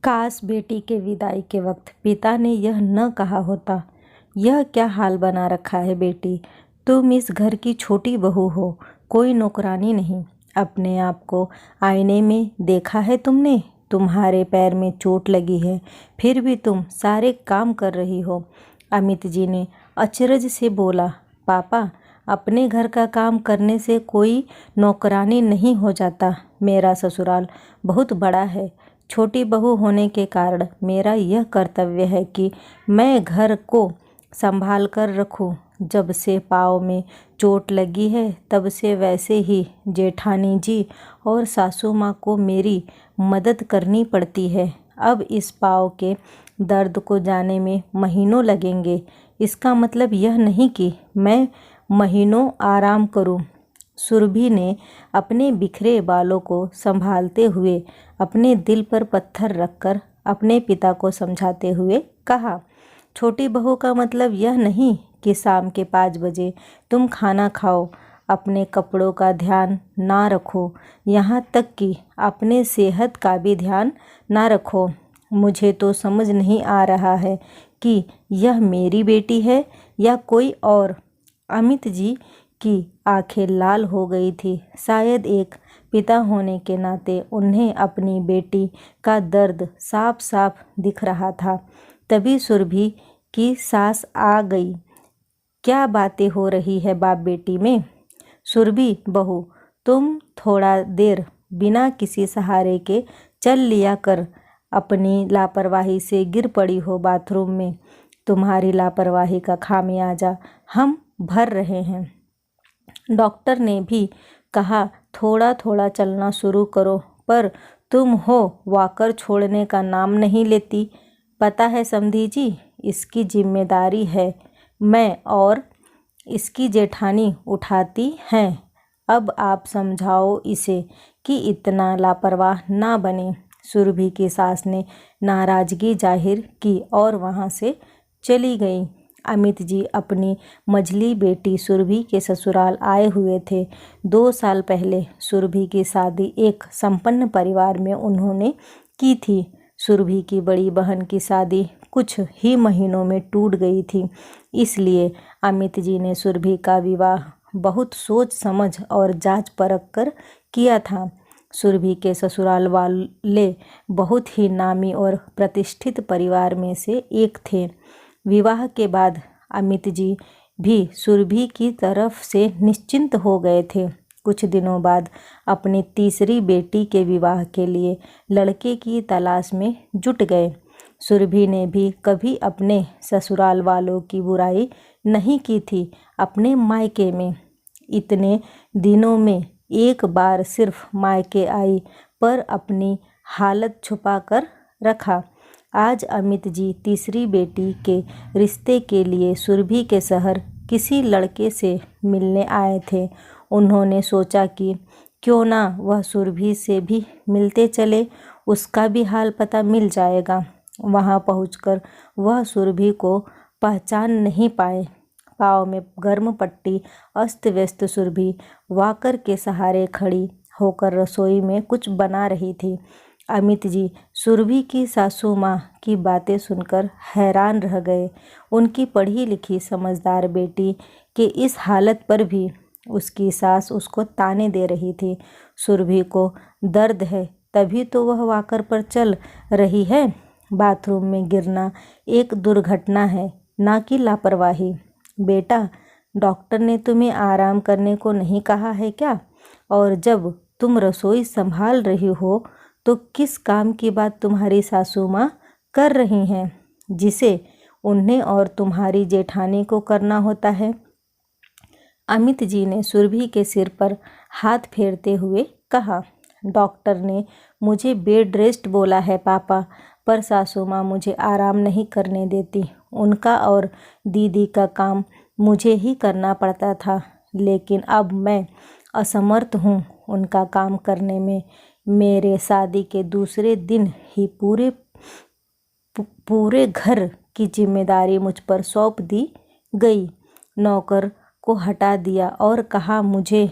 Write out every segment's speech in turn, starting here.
काश बेटी के विदाई के वक्त पिता ने यह न कहा होता, यह क्या हाल बना रखा है बेटी, तुम इस घर की छोटी बहू हो, कोई नौकरानी नहीं। अपने आप को आईने में देखा है तुमने? तुम्हारे पैर में चोट लगी है, फिर भी तुम सारे काम कर रही हो। अमित जी ने अचरज से बोला, पापा, अपने घर का काम करने से कोई नौकरानी नहीं हो जाता। मेरा ससुराल बहुत बड़ा है। छोटी बहू होने के कारण मेरा यह कर्तव्य है कि मैं घर को संभाल कर रखूं। जब से पाँव में चोट लगी है तब से वैसे ही जेठानी जी और सासू माँ को मेरी मदद करनी पड़ती है। अब इस पाँव के दर्द को जाने में महीनों लगेंगे। इसका मतलब यह नहीं कि मैं महीनों आराम करूं। सुरभि ने अपने बिखरे बालों को संभालते हुए अपने दिल पर पत्थर रखकर अपने पिता को समझाते हुए कहा, छोटी बहू का मतलब यह नहीं कि शाम के 5 बजे तुम खाना खाओ, अपने कपड़ों का ध्यान ना रखो, यहाँ तक कि अपने सेहत का भी ध्यान ना रखो। मुझे तो समझ नहीं आ रहा है कि यह मेरी बेटी है या कोई और। अमित जी की आंखें लाल हो गई थी। शायद एक पिता होने के नाते उन्हें अपनी बेटी का दर्द साफ साफ दिख रहा था। तभी सुरभि की सास आ गई। क्या बातें हो रही है बाप बेटी में? सुरभि बहू, तुम थोड़ा देर बिना किसी सहारे के चल लिया कर। अपनी लापरवाही से गिर पड़ी हो बाथरूम में। तुम्हारी लापरवाही का खामियाजा हम भर रहे हैं। डॉक्टर ने भी कहा थोड़ा थोड़ा चलना शुरू करो, पर तुम हो वॉकर छोड़ने का नाम नहीं लेती। पता है समधी जी, इसकी जिम्मेदारी है मैं और इसकी जेठानी उठाती हैं। अब आप समझाओ इसे कि इतना लापरवाह ना बने। सुरभि की सास ने नाराजगी जाहिर की और वहाँ से चली गई। अमित जी अपनी मझली बेटी सुरभि के ससुराल आए हुए थे। 2 साल पहले सुरभि की शादी एक संपन्न परिवार में उन्होंने की थी। सुरभि की बड़ी बहन की शादी कुछ ही महीनों में टूट गई थी। इसलिए अमित जी ने सुरभि का विवाह बहुत सोच समझ और जांच परख कर किया था। सुरभि के ससुराल वाले बहुत ही नामी और प्रतिष्ठित परिवार में से एक थे। विवाह के बाद अमित जी भी सुरभि की तरफ से निश्चिंत हो गए थे। कुछ दिनों बाद अपनी तीसरी बेटी के विवाह के लिए लड़के की तलाश में जुट गए। सुरभि ने भी कभी अपने ससुराल वालों की बुराई नहीं की थी। अपने मायके में इतने दिनों में एक बार सिर्फ मायके आई, पर अपनी हालत छुपा कर रखा। आज अमित जी तीसरी बेटी के रिश्ते के लिए सुरभि के शहर किसी लड़के से मिलने आए थे। उन्होंने सोचा कि क्यों ना वह सुरभि से भी मिलते चले, उसका भी हाल पता मिल जाएगा। वहां पहुंचकर वह सुरभि को पहचान नहीं पाए। पाँव में गर्म पट्टी, अस्त व्यस्त सुरभि वॉकर के सहारे खड़ी होकर रसोई में कुछ बना रही थी। अमित जी सुरभि की सासू माँ की बातें सुनकर हैरान रह गए। उनकी पढ़ी लिखी समझदार बेटी के इस हालत पर भी उसकी सास उसको ताने दे रही थी। सुरभि को दर्द है तभी तो वह वॉकर पर चल रही है। बाथरूम में गिरना एक दुर्घटना है, ना कि लापरवाही। बेटा, डॉक्टर ने तुम्हें आराम करने को नहीं कहा है क्या? और जब तुम रसोई संभाल रही हो तो किस काम की बात तुम्हारी सासू माँ कर रही हैं, जिसे उन्हें और तुम्हारी जेठानी को करना होता है? अमित जी ने सुरभि के सिर पर हाथ फेरते हुए कहा, डॉक्टर ने मुझे बेड रेस्ट बोला है पापा, पर सासू माँ मुझे आराम नहीं करने देती। उनका और दीदी का काम मुझे ही करना पड़ता था, लेकिन अब मैं असमर्थ हूँ उनका काम करने में। मेरे शादी के दूसरे दिन ही पूरे घर की जिम्मेदारी मुझ पर सौंप दी गई। नौकर को हटा दिया और कहा, मुझे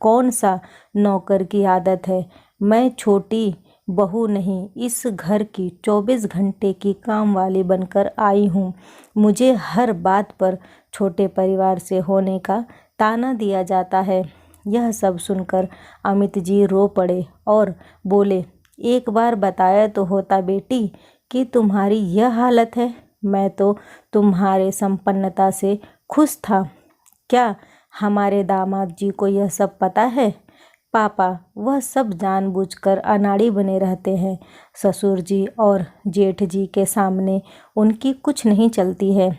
कौन सा नौकर की आदत है। मैं छोटी बहू नहीं, इस घर की 24 घंटे की काम वाली बनकर आई हूँ। मुझे हर बात पर छोटे परिवार से होने का ताना दिया जाता है। यह सब सुनकर अमित जी रो पड़े और बोले, एक बार बताया तो होता बेटी कि तुम्हारी यह हालत है। मैं तो तुम्हारे संपन्नता से खुश था। क्या हमारे दामाद जी को यह सब पता है? पापा, वह सब जानबूझकर अनाड़ी बने रहते हैं। ससुर जी और जेठ जी के सामने उनकी कुछ नहीं चलती है।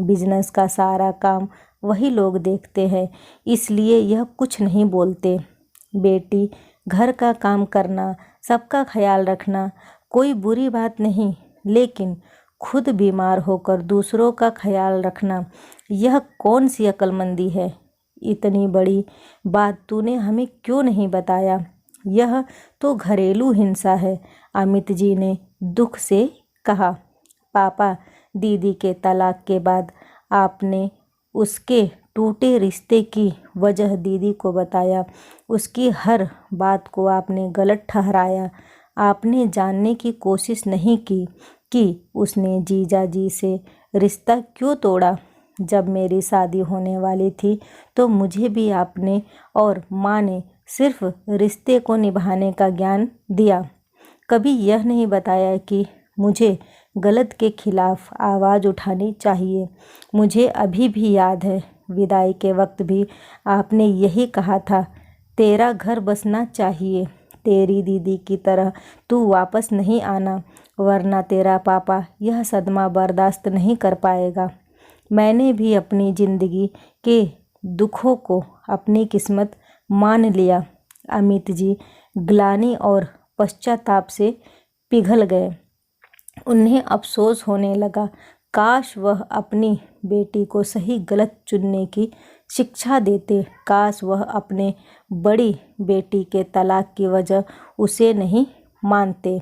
बिजनेस का सारा काम वही लोग देखते हैं, इसलिए यह कुछ नहीं बोलते। बेटी, घर का काम करना, सबका ख्याल रखना कोई बुरी बात नहीं, लेकिन खुद बीमार होकर दूसरों का ख्याल रखना यह कौन सी अक्लमंदी है? इतनी बड़ी बात तूने हमें क्यों नहीं बताया? यह तो घरेलू हिंसा है, अमित जी ने दुख से कहा। पापा, दीदी के तलाक के बाद आपने उसके टूटे रिश्ते की वजह दीदी को बताया। उसकी हर बात को आपने गलत ठहराया। आपने जानने की कोशिश नहीं की कि उसने जीजा जी से रिश्ता क्यों तोड़ा। जब मेरी शादी होने वाली थी तो मुझे भी आपने और माँ ने सिर्फ रिश्ते को निभाने का ज्ञान दिया। कभी यह नहीं बताया कि मुझे गलत के खिलाफ आवाज़ उठानी चाहिए। मुझे अभी भी याद है, विदाई के वक्त भी आपने यही कहा था, तेरा घर बसना चाहिए, तेरी दीदी की तरह तू वापस नहीं आना, वरना तेरा पापा यह सदमा बर्दाश्त नहीं कर पाएगा। मैंने भी अपनी ज़िंदगी के दुखों को अपनी किस्मत मान लिया। अमित जी ग्लानि और पश्चाताप से पिघल गए। उन्हें अफसोस होने लगा, काश वह अपनी बेटी को सही गलत चुनने की शिक्षा देते। काश वह अपने बड़ी बेटी के तलाक की वजह उसे नहीं मानते।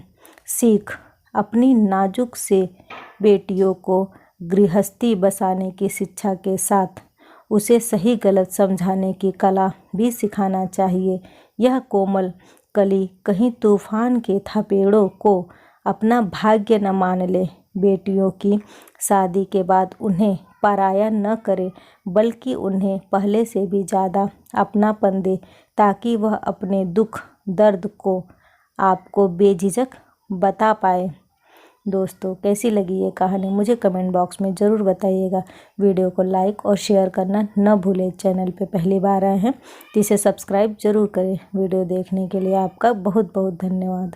सीख, अपनी नाजुक से बेटियों को गृहस्थी बसाने की शिक्षा के साथ उसे सही गलत समझाने की कला भी सिखाना चाहिए। यह कोमल कली कहीं तूफान के थपेड़ों को अपना भाग्य न मान ले। बेटियों की शादी के बाद उन्हें पराया न करे, बल्कि उन्हें पहले से भी ज़्यादा अपनापन दे, ताकि वह अपने दुख दर्द को आपको बेझिझक बता पाए। दोस्तों, कैसी लगी ये कहानी मुझे कमेंट बॉक्स में ज़रूर बताइएगा। वीडियो को लाइक और शेयर करना न भूलें। चैनल पे पहली बार आए हैं तो इसे सब्सक्राइब ज़रूर करें। वीडियो देखने के लिए आपका बहुत बहुत धन्यवाद।